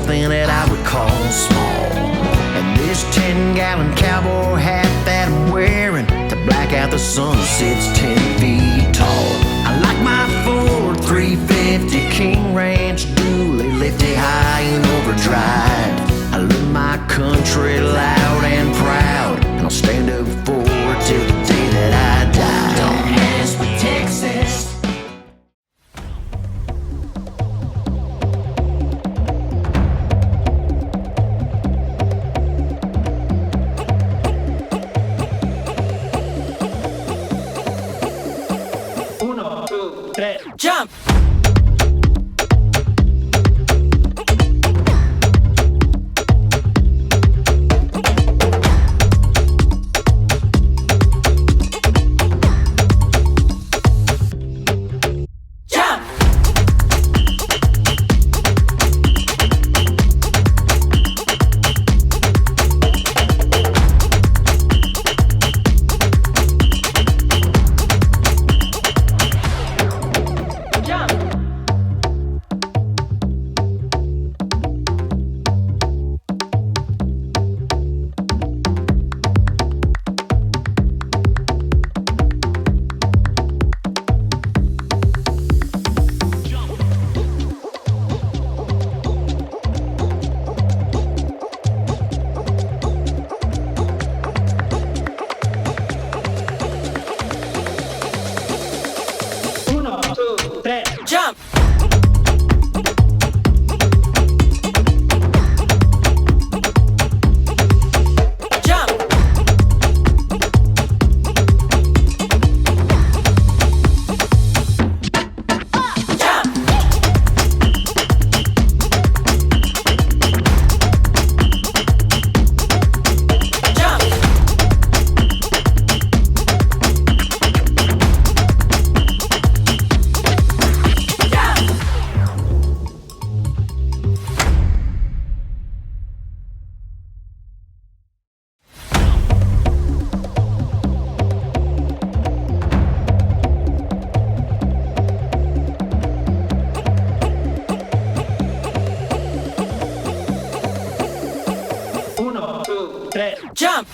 something that I would call small. And this 10-gallon cowboy hat that I'm wearing to black out the sun sits 10 feet tall. I like my Ford 350 King Ranch dually, lifted high in overdrive. I live my country loud and proud, and I'll stand up for it till the day that I die. Don't mess with Texas. Uno, two, tres, jump! Jump! Uno, two, tres, jump!